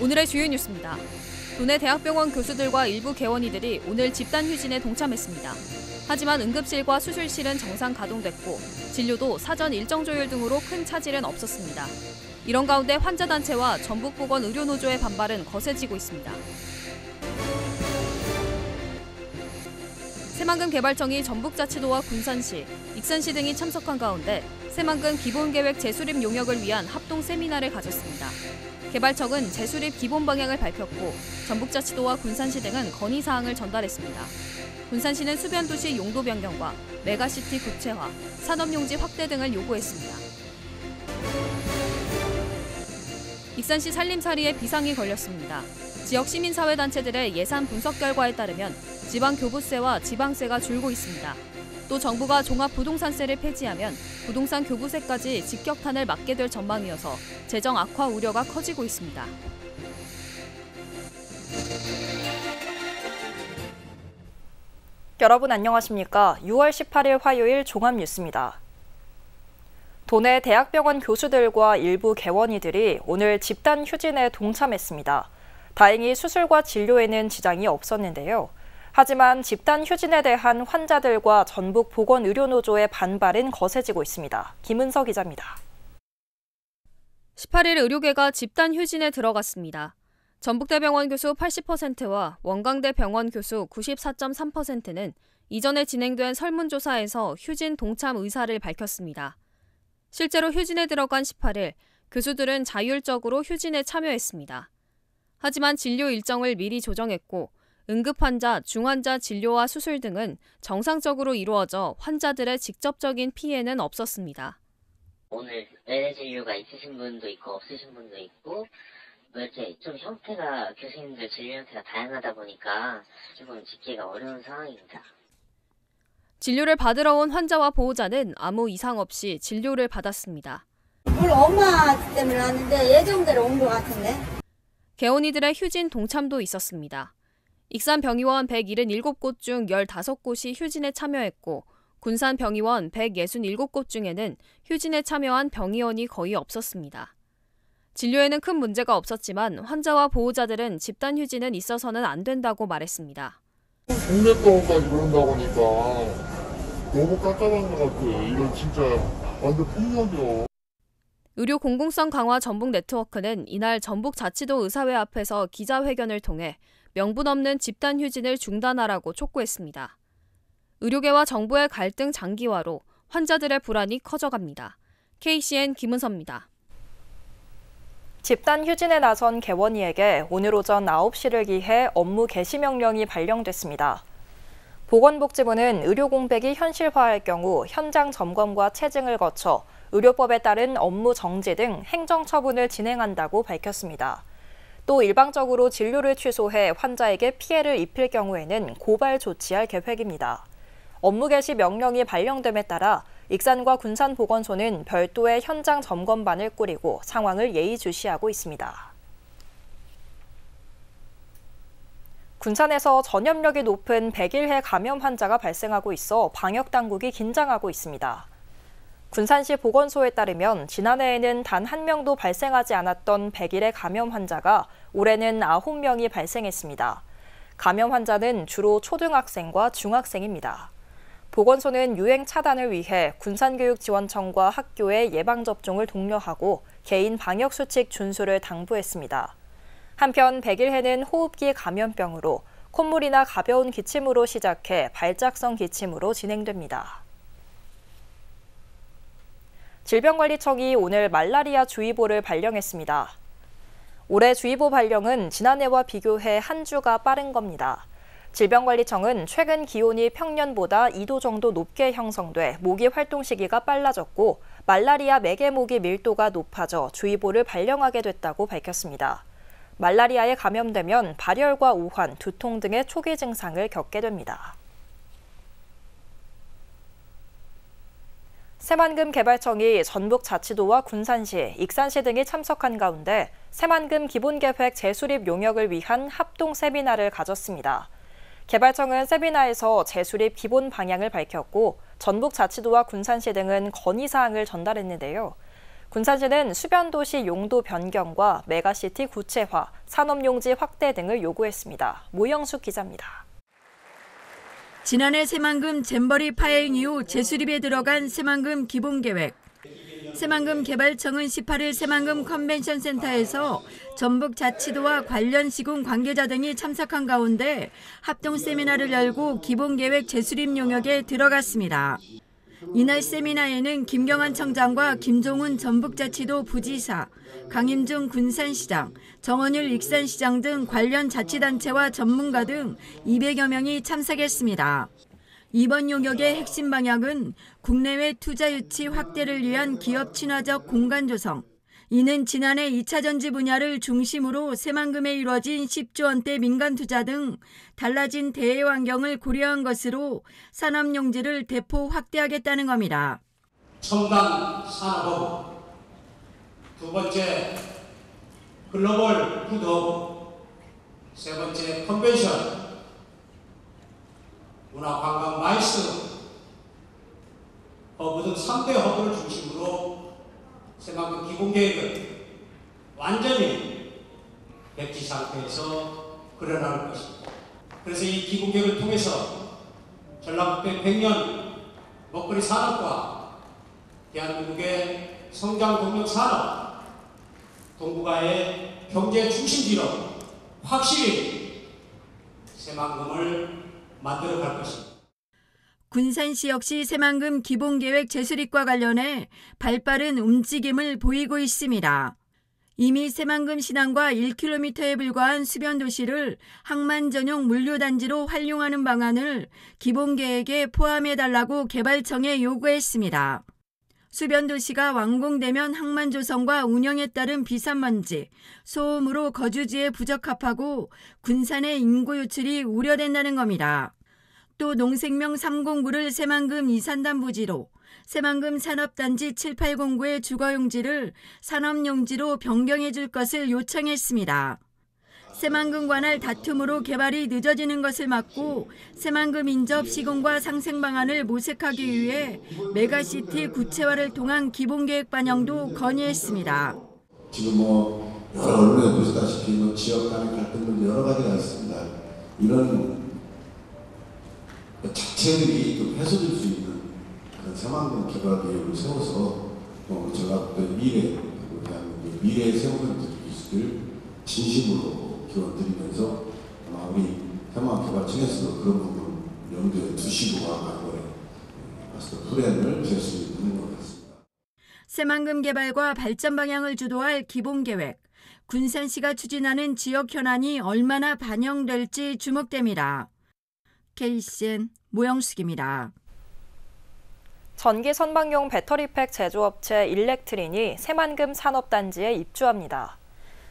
오늘의 주요 뉴스입니다. 도내 대학병원 교수들과 일부 개원이들이 오늘 집단 휴진에 동참했습니다. 하지만 응급실과 수술실은 정상 가동됐고 진료도 사전 일정 조율 등으로 큰 차질은 없었습니다. 이런 가운데 환자단체와 전북보건의료노조의 반발은 거세지고 있습니다. 새만금 개발청이 전북자치도와 군산시, 익산시 등이 참석한 가운데 새만금 기본계획 재수립 용역을 위한 합동 세미나를 가졌습니다. 개발청은 재수립 기본 방향을 밝혔고 전북자치도와 군산시 등은 건의사항을 전달했습니다. 군산시는 수변도시 용도 변경과 메가시티 구체화, 산업용지 확대 등을 요구했습니다. 익산시 살림살이에 비상이 걸렸습니다. 지역 시민사회단체들의 예산 분석 결과에 따르면 지방교부세와 지방세가 줄고 있습니다. 또 정부가 종합부동산세를 폐지하면 부동산 교부세까지 직격탄을 맞게 될 전망이어서 재정 악화 우려가 커지고 있습니다. 여러분 안녕하십니까? 6월 18일 화요일 종합뉴스입니다. 도내 대학병원 교수들과 일부 개원이들이 오늘 집단 휴진에 동참했습니다. 다행히 수술과 진료에는 지장이 없었는데요. 하지만 집단 휴진에 대한 환자들과 전북보건의료노조의 반발은 거세지고 있습니다. 김은서 기자입니다. 18일 의료계가 집단 휴진에 들어갔습니다. 전북대병원 교수 80%와 원광대병원 교수 94.3%는 이전에 진행된 설문조사에서 휴진 동참 의사를 밝혔습니다. 실제로 휴진에 들어간 18일, 교수들은 자율적으로 휴진에 참여했습니다. 하지만 진료 일정을 미리 조정했고 응급환자, 중환자 진료와 수술 등은 정상적으로 이루어져 환자들의 직접적인 피해는 없었습니다. 오늘 외래 진료가 있으신 분도 있고 없으신 분도 있고 이렇게 좀 형태가 교수님들 진료 형태가 다양하다 보니까 조금 짓기가 어려운 상황입니다. 진료를 받으러 온 환자와 보호자는 아무 이상 없이 진료를 받았습니다. 우리 엄마 때문에 왔는데 예정대로 온 것 같은데. 개원이들의 휴진 동참도 있었습니다. 익산병의원 177곳 중 15곳이 휴진에 참여했고 군산병의원 167곳 중에는 휴진에 참여한 병의원이 거의 없었습니다. 진료에는 큰 문제가 없었지만 환자와 보호자들은 집단 휴진은 있어서는 안 된다고 말했습니다. 국내병원까지 그런다고 하니까 너무 깜깜한 것 같아. 이건 진짜 완전 폭력이요. 의료 공공성 강화 전북 네트워크는 이날 전북자치도 의사회 앞에서 기자회견을 통해 명분 없는 집단 휴진을 중단하라고 촉구했습니다. 의료계와 정부의 갈등 장기화로 환자들의 불안이 커져갑니다. KCN 김은서입니다. 집단 휴진에 나선 개원이에게 오늘 오전 9시를 기해 업무 개시 명령이 발령됐습니다. 보건복지부는 의료 공백이 현실화할 경우 현장 점검과 체증을 거쳐 의료법에 따른 업무 정지 등 행정처분을 진행한다고 밝혔습니다. 또 일방적으로 진료를 취소해 환자에게 피해를 입힐 경우에는 고발 조치할 계획입니다. 업무 개시 명령이 발령됨에 따라 익산과 군산보건소는 별도의 현장 점검반을 꾸리고 상황을 예의주시하고 있습니다. 군산에서 전염력이 높은 백일해 감염 환자가 발생하고 있어 방역당국이 긴장하고 있습니다. 군산시 보건소에 따르면 지난해에는 단 한 명도 발생하지 않았던 백일해 감염 환자가 올해는 9명이 발생했습니다. 감염 환자는 주로 초등학생과 중학생입니다. 보건소는 유행 차단을 위해 군산교육지원청과 학교의 예방접종을 독려하고 개인 방역수칙 준수를 당부했습니다. 한편 백일해는 호흡기 감염병으로 콧물이나 가벼운 기침으로 시작해 발작성 기침으로 진행됩니다. 질병관리청이 오늘 말라리아 주의보를 발령했습니다. 올해 주의보 발령은 지난해와 비교해 한 주가 빠른 겁니다. 질병관리청은 최근 기온이 평년보다 2도 정도 높게 형성돼 모기 활동 시기가 빨라졌고 말라리아 매개 모기 밀도가 높아져 주의보를 발령하게 됐다고 밝혔습니다. 말라리아에 감염되면 발열과 오한, 두통 등의 초기 증상을 겪게 됩니다. 새만금 개발청이 전북자치도와 군산시, 익산시 등이 참석한 가운데 새만금 기본계획 재수립 용역을 위한 합동 세미나를 가졌습니다. 개발청은 세미나에서 재수립 기본 방향을 밝혔고 전북자치도와 군산시 등은 건의사항을 전달했는데요. 군산시는 수변도시 용도 변경과 메가시티 구체화, 산업용지 확대 등을 요구했습니다. 모영숙 기자입니다. 지난해 새만금 잼버리 파행 이후 재수립에 들어간 새만금 기본계획. 새만금 개발청은 18일 새만금 컨벤션 센터에서 전북자치도와 관련 시군 관계자 등이 참석한 가운데 합동 세미나를 열고 기본계획 재수립 용역에 들어갔습니다. 이날 세미나에는 김경환 청장과 김종훈 전북자치도 부지사, 강임중 군산시장, 정원율 익산시장 등 관련 자치단체와 전문가 등 200여 명이 참석했습니다. 이번 용역의 핵심 방향은 국내외 투자 유치 확대를 위한 기업 친화적 공간 조성. 이는 지난해 2차 전지 분야를 중심으로 새만금에 이루어진 10조 원대 민간 투자 등 달라진 대외 환경을 고려한 것으로 산업용지를 대폭 확대하겠다는 겁니다. 첨단 산업허브, 두 번째 글로벌 푸드허브, 세 번째 컨벤션, 문화관광 마이스 허브 등 3대 허브를 중심으로 새만금 기본계획을 완전히 백지 상태에서 그려나갈 것입니다. 그래서 이 기본계획을 통해서 전라북도의 100년 먹거리 산업과 대한민국의 성장 동력 산업, 동북아의 경제 중심지로 확실히 새만금을 만들어갈 것입니다. 군산시 역시 새만금 기본계획 재수립과 관련해 발빠른 움직임을 보이고 있습니다. 이미 새만금 신항과 1km에 불과한 수변도시를 항만 전용 물류단지로 활용하는 방안을 기본계획에 포함해달라고 개발청에 요구했습니다. 수변도시가 완공되면 항만 조성과 운영에 따른 비산먼지, 소음으로 거주지에 부적합하고 군산의 인구 유출이 우려된다는 겁니다. 또 농생명 309를 새만금 이산단 부지로, 새만금 산업단지 7809의 주거용지를 산업용지로 변경해 줄 것을 요청했습니다. 새만금 관할 다툼으로 개발이 늦어지는 것을 막고 새만금 인접 시공과 상생 방안을 모색하기 위해 메가시티 구체화를 통한 기본계획 반영도 건의했습니다. 지금 여러 언론에 보시다시피 지역 간의 갈등도 여러 가지가 있습니다. 이런 자체들이 좀 해소될 수 있는 그런 새만금 개발 계획을 세워서 전라북도의 미래의 새만금 기술을 진심으로 기원드리면서 아마 우리 새만금 개발청에서도 그런 부분 염두에 두시고 앞으로의 플랜을 될 수 있는 것 같습니다. 새만금 개발과 발전 방향을 주도할 기본계획, 군산시가 추진하는 지역 현안이 얼마나 반영될지 주목됩니다. KCN 모영숙입니다. 전기 선박용 배터리팩 제조업체 일렉트린이 새만금 산업단지에 입주합니다.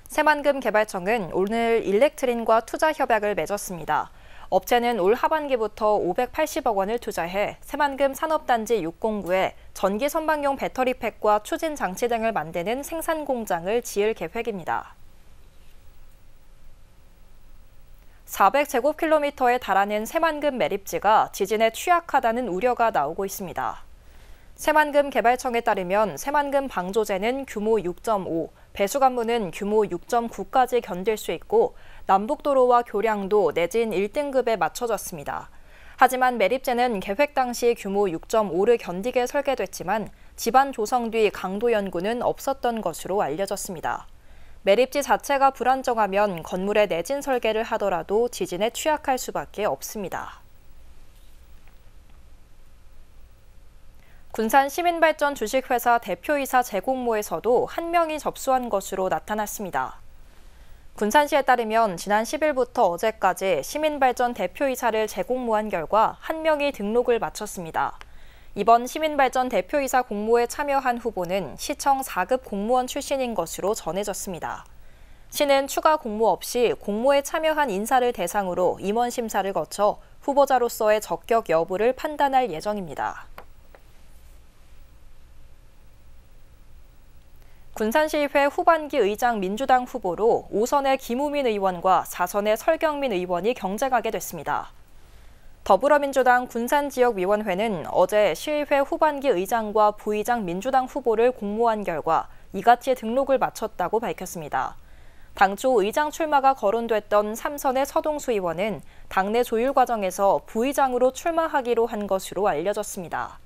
새만금 개발청은 오늘 일렉트린과 투자 협약을 맺었습니다. 업체는 올 하반기부터 580억 원을 투자해 새만금 산업단지 609에 전기 선박용 배터리팩과 추진 장치 등을 만드는 생산 공장을 지을 계획입니다. 400제곱킬로미터에 달하는 새만금 매립지가 지진에 취약하다는 우려가 나오고 있습니다. 새만금 개발청에 따르면 새만금 방조제는 규모 6.5, 배수관문은 규모 6.9까지 견딜 수 있고 남북도로와 교량도 내진 1등급에 맞춰졌습니다. 하지만 매립제는 계획 당시 규모 6.5를 견디게 설계됐지만 지반 조성 뒤 강도 연구는 없었던 것으로 알려졌습니다. 매립지 자체가 불안정하면 건물의 내진 설계를 하더라도 지진에 취약할 수밖에 없습니다. 군산 시민발전 주식회사 대표이사 재공모에서도 한 명이 접수한 것으로 나타났습니다. 군산시에 따르면 지난 10일부터 어제까지 시민발전 대표이사를 재공모한 결과 한 명이 등록을 마쳤습니다. 이번 시민발전 대표이사 공모에 참여한 후보는 시청 4급 공무원 출신인 것으로 전해졌습니다. 시는 추가 공모 없이 공모에 참여한 인사를 대상으로 임원 심사를 거쳐 후보자로서의 적격 여부를 판단할 예정입니다. 군산시의회 후반기 의장 민주당 후보로 5선의 김우민 의원과 4선의 설경민 의원이 경쟁하게 됐습니다. 더불어민주당 군산지역위원회는 어제 시의회 후반기 의장과 부의장 민주당 후보를 공모한 결과 이같이 등록을 마쳤다고 밝혔습니다. 당초 의장 출마가 거론됐던 삼선의 서동수 의원은 당내 조율 과정에서 부의장으로 출마하기로 한 것으로 알려졌습니다.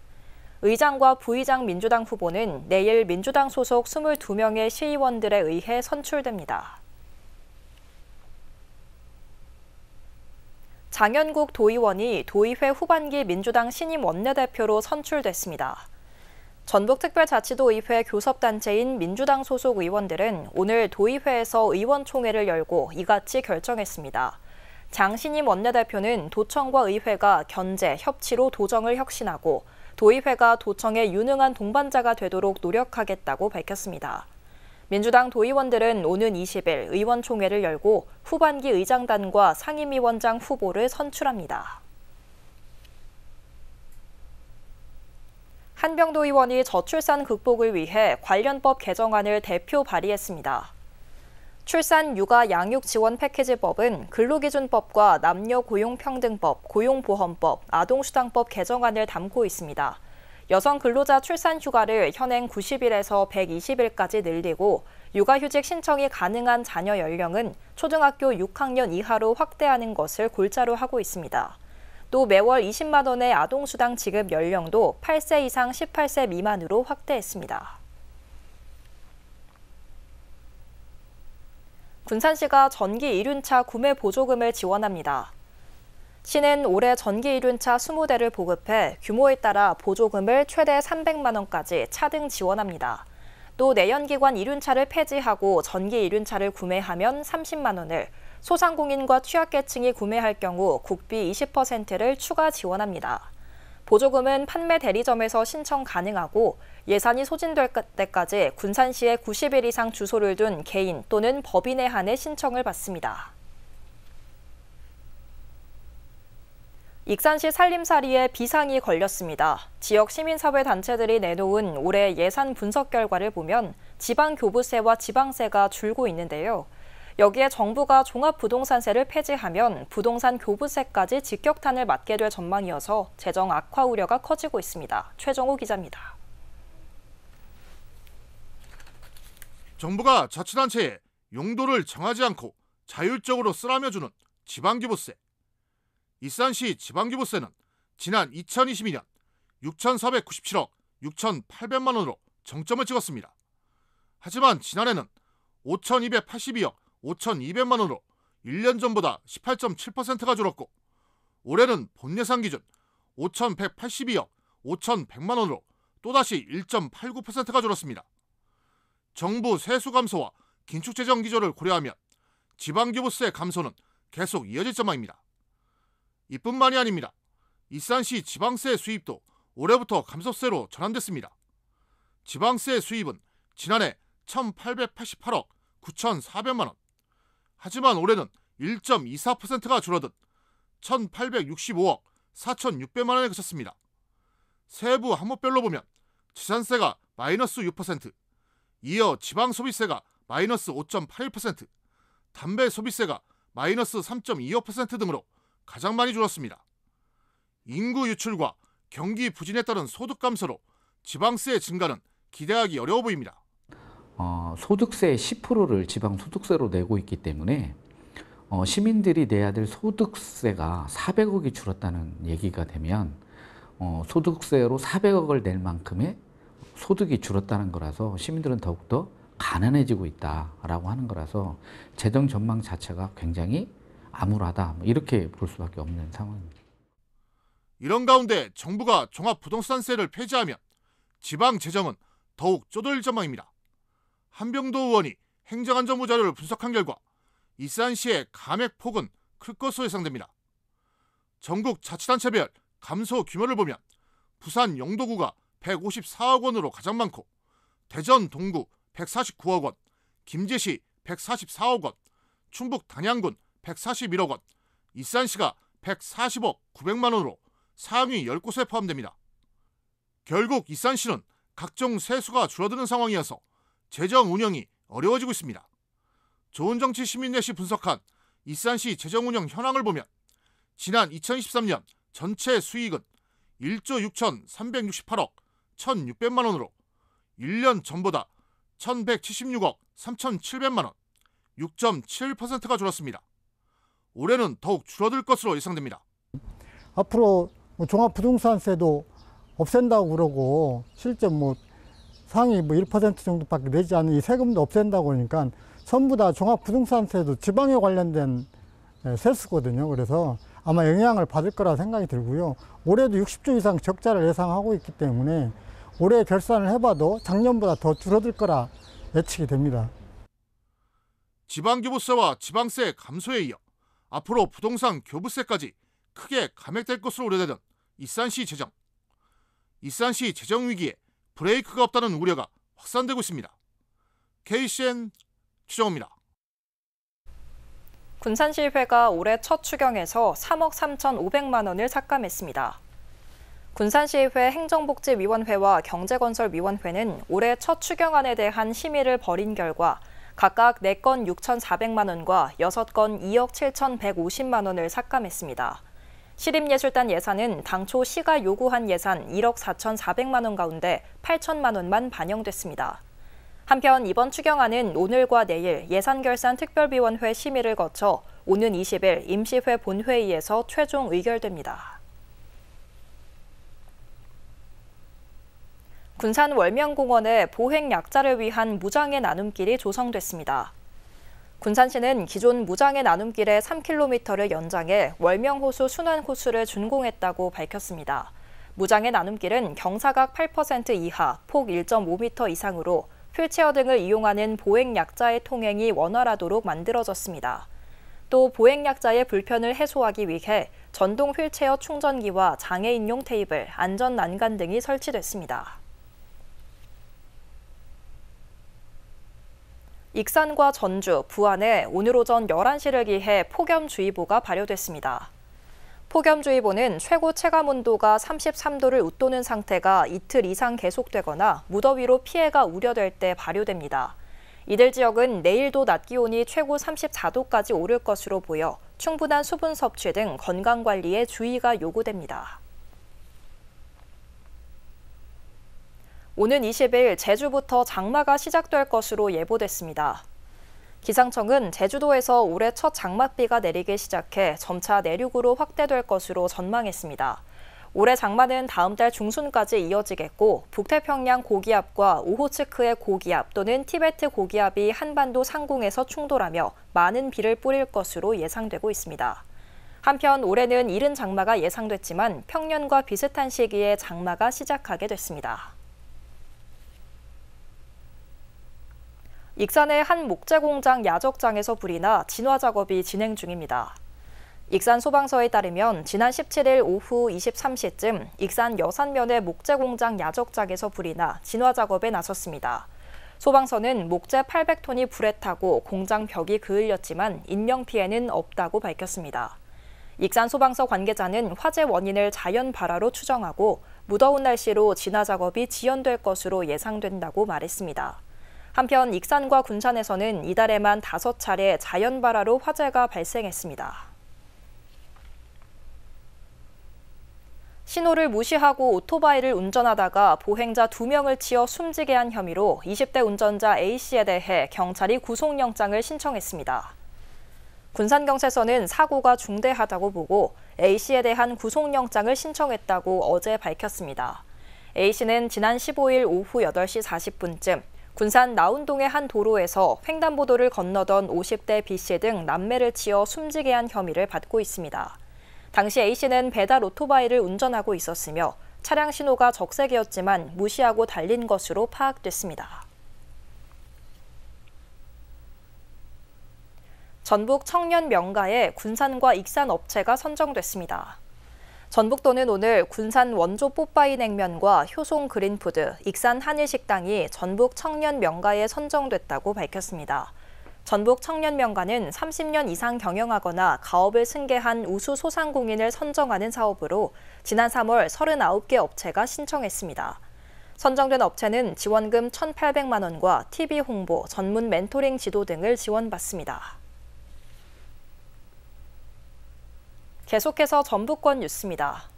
의장과 부의장 민주당 후보는 내일 민주당 소속 22명의 시의원들에 의해 선출됩니다. 장현국 도의원이 도의회 후반기 민주당 신임 원내대표로 선출됐습니다. 전북특별자치도의회 교섭단체인 민주당 소속 의원들은 오늘 도의회에서 의원총회를 열고 이같이 결정했습니다. 장 신임 원내대표는 도청과 의회가 견제, 협치로 도정을 혁신하고 도의회가 도청의 유능한 동반자가 되도록 노력하겠다고 밝혔습니다. 민주당 도의원들은 오는 20일 의원총회를 열고 후반기 의장단과 상임위원장 후보를 선출합니다. 한병도 의원이 저출산 극복을 위해 관련법 개정안을 대표 발의했습니다. 출산, 육아, 양육 지원 패키지법은 근로기준법과 남녀고용평등법, 고용보험법, 아동수당법 개정안을 담고 있습니다. 여성 근로자 출산 휴가를 현행 90일에서 120일까지 늘리고 육아휴직 신청이 가능한 자녀 연령은 초등학교 6학년 이하로 확대하는 것을 골자로 하고 있습니다. 또 매월 20만 원의 아동수당 지급 연령도 8세 이상 18세 미만으로 확대했습니다. 군산시가 전기 1륜차 구매 보조금을 지원합니다. 시는 올해 전기 1륜차 20대를 보급해 규모에 따라 보조금을 최대 300만 원까지 차등 지원합니다. 또 내연기관 1륜차를 폐지하고 전기 1륜차를 구매하면 30만 원을, 소상공인과 취약계층이 구매할 경우 국비 20%를 추가 지원합니다. 보조금은 판매 대리점에서 신청 가능하고 예산이 소진될 때까지 군산시에 90일 이상 주소를 둔 개인 또는 법인에 한해 신청을 받습니다. 익산시 살림살이에 비상이 걸렸습니다. 지역 시민사회단체들이 내놓은 올해 예산 분석 결과를 보면 지방교부세와 지방세가 줄고 있는데요. 여기에 정부가 종합부동산세를 폐지하면 부동산 교부세까지 직격탄을 맞게 될 전망이어서 재정 악화 우려가 커지고 있습니다. 최정호 기자입니다. 정부가 자치단체에 용도를 정하지 않고 자율적으로 쓰라며 주는 지방교부세. 익산시 지방교부세는 지난 2022년 6,497억 6,800만 원으로 정점을 찍었습니다. 하지만 지난해는 5,282억 5,200만 원으로 1년 전보다 18.7%가 줄었고 올해는 본예산 기준 5,182억 5,100만 원으로 또다시 1.89%가 줄었습니다. 정부 세수 감소와 긴축재정 기조를 고려하면 지방교부세 감소는 계속 이어질 전망입니다. 이뿐만이 아닙니다. 익산시 지방세 수입도 올해부터 감소세로 전환됐습니다. 지방세 수입은 지난해 1,888억 9,400만 원. 하지만 올해는 1.24%가 줄어든 1,865억 4,600만 원에 그쳤습니다. 세부 항목별로 보면 재산세가 마이너스 6%, 이어 지방소비세가 마이너스 5.81%, 담배 소비세가 마이너스 3.25% 등으로 가장 많이 줄었습니다. 인구 유출과 경기 부진에 따른 소득 감소로 지방세 증가는 기대하기 어려워 보입니다. 소득세 10%를 지방소득세로 내고 있기 때문에 시민들이 내야 될 소득세가 400억이 줄었다는 얘기가 되면 소득세로 400억을 낼 만큼의 소득이 줄었다는 거라서 시민들은 더욱더 가난해지고 있다라고 하는 거라서 재정 전망 자체가 굉장히 암울하다 이렇게 볼 수밖에 없는 상황입니다. 이런 가운데 정부가 종합부동산세를 폐지하면 지방 재정은 더욱 쪼들릴 전망입니다. 한병도 의원이 행정안전부 자료를 분석한 결과 익산시의 감액폭은 클 것으로 예상됩니다. 전국 자치단체별 감소 규모를 보면 부산 영도구가 154억 원으로 가장 많고 대전 동구 149억 원, 김제시 144억 원, 충북 단양군 141억 원, 익산시가 140억 900만 원으로 상위 10곳에 포함됩니다. 결국 익산시는 각종 세수가 줄어드는 상황이어서 재정 운영이 어려워지고 있습니다. 좋은정치 시민넷이 분석한 익산시 재정 운영 현황을 보면 지난 2023년 전체 수익은 1조 6,368억 1,600만 원으로 1년 전보다 1,176억 3,700만 원, 6.7%가 줄었습니다. 올해는 더욱 줄어들 것으로 예상됩니다. 앞으로 종합부동산세도 없앤다고 그러고 실제 상위 1% 정도밖에 내지 않은 이 세금도 없앤다고 그러니까 전부 다 종합부동산세도 지방에 관련된 세수거든요. 그래서 아마 영향을 받을 거라 생각이 들고요. 올해도 60조 이상 적자를 예상하고 있기 때문에 올해 결산을 해봐도 작년보다 더 줄어들 거라 예측이 됩니다. 지방교부세와 지방세 감소에 이어 앞으로 부동산 교부세까지 크게 감액될 것으로 우려되던 일산시 재정. 일산시 재정 위기에 브레이크가 없다는 우려가 확산되고 있습니다. KCN 최정호입니다. 군산시의회가 올해 첫 추경에서 3억 3,500만 원을 삭감했습니다. 군산시의회 행정복지위원회와 경제건설위원회는 올해 첫 추경안에 대한 심의를 벌인 결과 각각 4건 6,400만 원과 6건 2억 7,150만 원을 삭감했습니다. 시립예술단 예산은 당초 시가 요구한 예산 1억 4,400만 원 가운데 8천만 원만 반영됐습니다. 한편 이번 추경안은 오늘과 내일 예산결산특별위원회 심의를 거쳐 오는 20일 임시회 본회의에서 최종 의결됩니다. 군산 월명공원에 보행약자를 위한 무장의 나눔길이 조성됐습니다. 군산시는 기존 무장의 나눔길의 3km를 연장해 월명호수 순환호수를 준공했다고 밝혔습니다. 무장의 나눔길은 경사각 8% 이하, 폭 1.5m 이상으로 휠체어 등을 이용하는 보행약자의 통행이 원활하도록 만들어졌습니다. 또 보행약자의 불편을 해소하기 위해 전동 휠체어 충전기와 장애인용 테이블, 안전 난간 등이 설치됐습니다. 익산과 전주, 부안에 오늘 오전 11시를 기해 폭염주의보가 발효됐습니다. 폭염주의보는 최고 체감온도가 33도를 웃도는 상태가 이틀 이상 계속되거나 무더위로 피해가 우려될 때 발효됩니다. 이들 지역은 내일도 낮 기온이 최고 34도까지 오를 것으로 보여 충분한 수분 섭취 등 건강관리에 주의가 요구됩니다. 오는 20일 제주부터 장마가 시작될 것으로 예보됐습니다. 기상청은 제주도에서 올해 첫 장맛비가 내리기 시작해 점차 내륙으로 확대될 것으로 전망했습니다. 올해 장마는 다음 달 중순까지 이어지겠고 북태평양 고기압과 오호츠크의 고기압 또는 티베트 고기압이 한반도 상공에서 충돌하며 많은 비를 뿌릴 것으로 예상되고 있습니다. 한편 올해는 이른 장마가 예상됐지만 평년과 비슷한 시기에 장마가 시작하게 됐습니다. 익산의 한 목재공장 야적장에서 불이 나 진화 작업이 진행 중입니다. 익산 소방서에 따르면 지난 17일 오후 23시쯤 익산 여산면의 목재공장 야적장에서 불이 나 진화 작업에 나섰습니다. 소방서는 목재 800톤이 불에 타고 공장 벽이 그을렸지만 인명피해는 없다고 밝혔습니다. 익산 소방서 관계자는 화재 원인을 자연 발화로 추정하고 무더운 날씨로 진화 작업이 지연될 것으로 예상된다고 말했습니다. 한편 익산과 군산에서는 이달에만 5차례 자연 발화로 화재가 발생했습니다. 신호를 무시하고 오토바이를 운전하다가 보행자 2명을 치어 숨지게 한 혐의로 20대 운전자 A씨에 대해 경찰이 구속영장을 신청했습니다. 군산경찰서는 사고가 중대하다고 보고 A씨에 대한 구속영장을 신청했다고 어제 밝혔습니다. A씨는 지난 15일 오후 8시 40분쯤 군산 나운동의 한 도로에서 횡단보도를 건너던 50대 B씨 등 남매를 치어 숨지게 한 혐의를 받고 있습니다. 당시 A씨는 배달 오토바이를 운전하고 있었으며 차량 신호가 적색이었지만 무시하고 달린 것으로 파악됐습니다. 전북 청년 명가에 군산과 익산 업체가 선정됐습니다. 전북도는 오늘 군산 원조 뽀빠이 냉면과 효송 그린푸드, 익산 한일식당이 전북 청년 명가에 선정됐다고 밝혔습니다. 전북 청년 명가는 30년 이상 경영하거나 가업을 승계한 우수 소상공인을 선정하는 사업으로 지난 3월 39개 업체가 신청했습니다. 선정된 업체는 지원금 1,800만 원과 TV 홍보, 전문 멘토링 지도 등을 지원받습니다. 계속해서 전북권 뉴스입니다.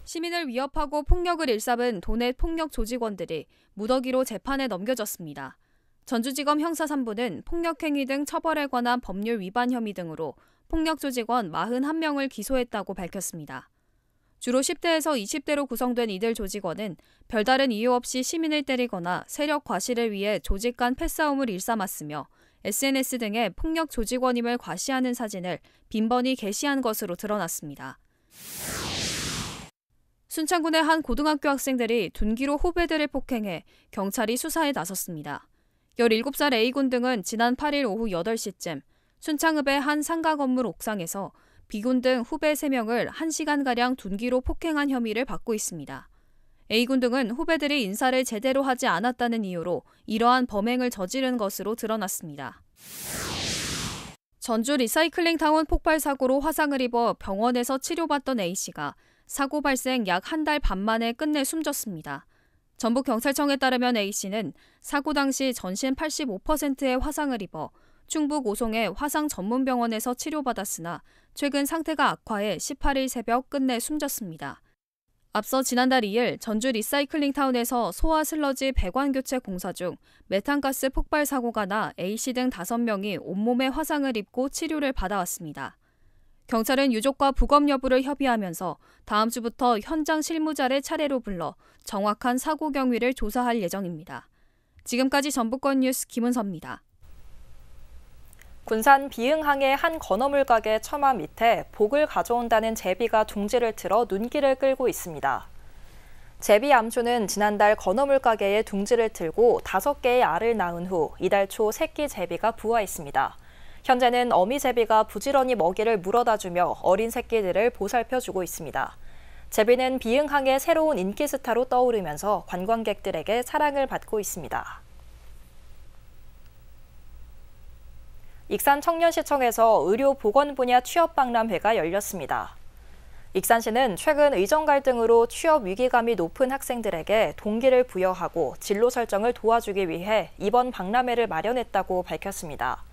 시민을 위협하고 폭력을 일삼은 도내 폭력 조직원들이 무더기로 재판에 넘겨졌습니다. 전주지검 형사 3부는 폭력행위 등 처벌에 관한 법률 위반 혐의 등으로 폭력 조직원 41명을 기소했다고 밝혔습니다. 주로 10대에서 20대로 구성된 이들 조직원은 별다른 이유 없이 시민을 때리거나 세력 과시를 위해 조직 간 패싸움을 일삼았으며 SNS 등에 폭력 조직원임을 과시하는 사진을 빈번히 게시한 것으로 드러났습니다. 순창군의 한 고등학교 학생들이 둔기로 후배들을 폭행해 경찰이 수사에 나섰습니다. 17살 A군 등은 지난 8일 오후 8시쯤 순창읍의 한 상가 건물 옥상에서 B군 등 후배 3명을 1시간가량 둔기로 폭행한 혐의를 받고 있습니다. A군 등은 후배들이 인사를 제대로 하지 않았다는 이유로 이러한 범행을 저지른 것으로 드러났습니다. 전주 리사이클링 타운 폭발 사고로 화상을 입어 병원에서 치료받던 A씨가 사고 발생 약 한 달 반 만에 끝내 숨졌습니다. 전북경찰청에 따르면 A씨는 사고 당시 전신 85%의 화상을 입어 충북 오송의 화상전문병원에서 치료받았으나 최근 상태가 악화해 18일 새벽 끝내 숨졌습니다. 앞서 지난달 2일 전주 리사이클링타운에서 소화 슬러지 배관 교체 공사 중 메탄가스 폭발 사고가 나 A씨 등 5명이 온몸에 화상을 입고 치료를 받아왔습니다. 경찰은 유족과 부검 여부를 협의하면서 다음 주부터 현장 실무자를 차례로 불러 정확한 사고 경위를 조사할 예정입니다. 지금까지 전북권 뉴스 김은서입니다. 군산 비흥항의 한 건어물 가게 처마 밑에 복을 가져온다는 제비가 둥지를 틀어 눈길을 끌고 있습니다. 제비 암초는 지난달 건어물 가게에 둥지를 틀고 5개의 알을 낳은 후 이달 초 새끼 제비가 부화했습니다. 현재는 어미 제비가 부지런히 먹이를 물어다 주며 어린 새끼들을 보살펴주고 있습니다. 제비는 비흥항의 새로운 인기 스타로 떠오르면서 관광객들에게 사랑을 받고 있습니다. 익산 청년시청에서 의료보건 분야 취업박람회가 열렸습니다. 익산시는 최근 의정 갈등으로 취업 위기감이 높은 학생들에게 동기를 부여하고 진로 설정을 도와주기 위해 이번 박람회를 마련했다고 밝혔습니다.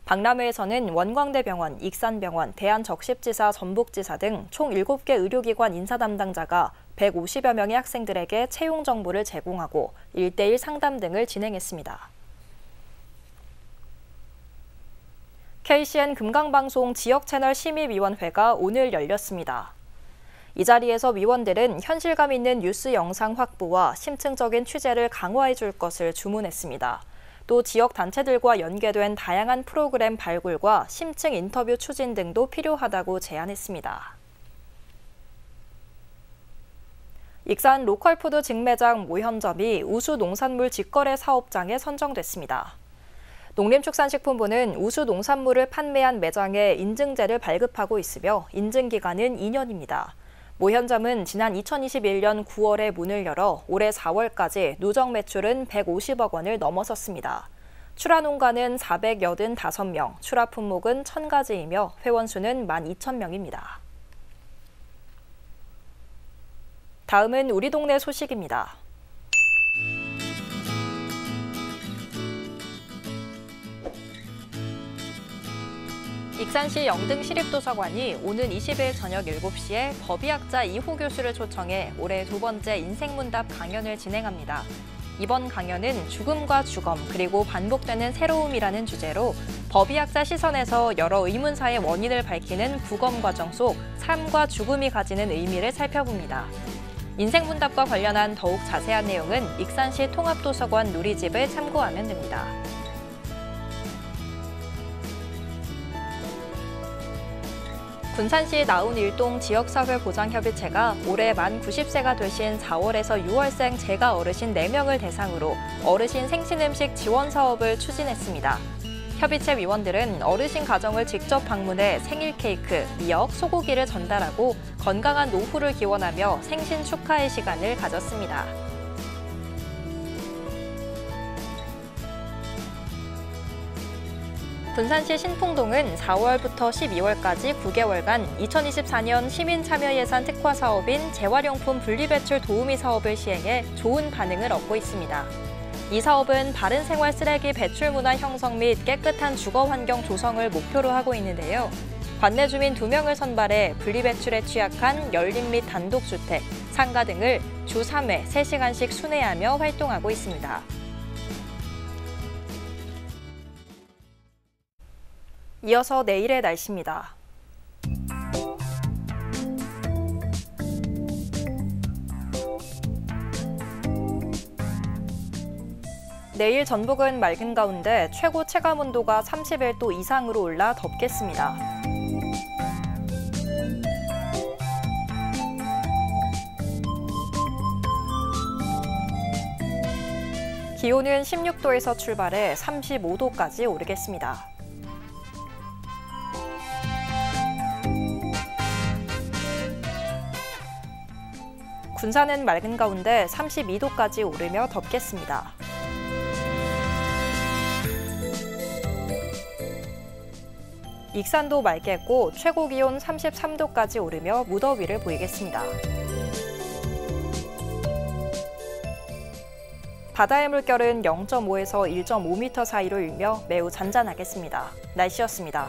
박람회에서는 원광대병원, 익산병원, 대한적십지사, 전북지사 등 총 7개 의료기관 인사 담당자가 150여 명의 학생들에게 채용 정보를 제공하고 1:1 상담 등을 진행했습니다. KCN 금강방송 지역채널 심의위원회가 오늘 열렸습니다. 이 자리에서 위원들은 현실감 있는 뉴스 영상 확보와 심층적인 취재를 강화해 줄 것을 주문했습니다. 또 지역 단체들과 연계된 다양한 프로그램 발굴과 심층 인터뷰 추진 등도 필요하다고 제안했습니다. 익산 로컬푸드 직매장 모현점이 우수농산물 직거래 사업장에 선정됐습니다. 농림축산식품부는 우수농산물을 판매한 매장에 인증제를 발급하고 있으며 인증기간은 2년입니다. 모현점은 지난 2021년 9월에 문을 열어 올해 4월까지 누적 매출은 150억 원을 넘어섰습니다. 출하농가는 485명, 출하 품목은 1000가지이며 회원수는 12,000명입니다. 다음은 우리 동네 소식입니다. 익산시 영등시립도서관이 오는 20일 저녁 7시에 법의학자 이호 교수를 초청해 올해 2번째 인생문답 강연을 진행합니다. 이번 강연은 죽음과 주검 그리고 반복되는 새로움이라는 주제로 법의학자 시선에서 여러 의문사의 원인을 밝히는 부검 과정 속 삶과 죽음이 가지는 의미를 살펴봅니다. 인생문답과 관련한 더욱 자세한 내용은 익산시 통합도서관 누리집을 참고하면 됩니다. 군산시 나운일동 지역사회보장협의체가 올해 만 90세가 되신 4월에서 6월생 재가 어르신 4명을 대상으로 어르신 생신음식 지원 사업을 추진했습니다. 협의체 위원들은 어르신 가정을 직접 방문해 생일 케이크, 미역, 소고기를 전달하고 건강한 노후를 기원하며 생신 축하의 시간을 가졌습니다. 군산시 신풍동은 4월부터 12월까지 9개월간 2024년 시민참여예산 특화사업인 재활용품 분리배출 도우미 사업을 시행해 좋은 반응을 얻고 있습니다. 이 사업은 바른 생활 쓰레기 배출 문화 형성 및 깨끗한 주거 환경 조성을 목표로 하고 있는데요. 관내 주민 2명을 선발해 분리배출에 취약한 연립 및 단독주택, 상가 등을 주 3회 3시간씩 순회하며 활동하고 있습니다. 이어서 내일의 날씨입니다. 내일 전북은 맑은 가운데 최고 체감온도가 31도 이상으로 올라 덥겠습니다. 기온은 16도에서 출발해 35도까지 오르겠습니다. 군산은 맑은 가운데 32도까지 오르며 덥겠습니다. 익산도 맑겠고 최고 기온 33도까지 오르며 무더위를 보이겠습니다. 바다의 물결은 0.5에서 1.5m 사이로 일며 매우 잔잔하겠습니다. 날씨였습니다.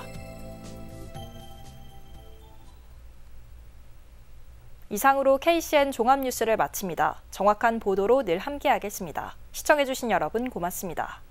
이상으로 KCN 종합뉴스를 마칩니다. 정확한 보도로 늘 함께하겠습니다. 시청해주신 여러분 고맙습니다.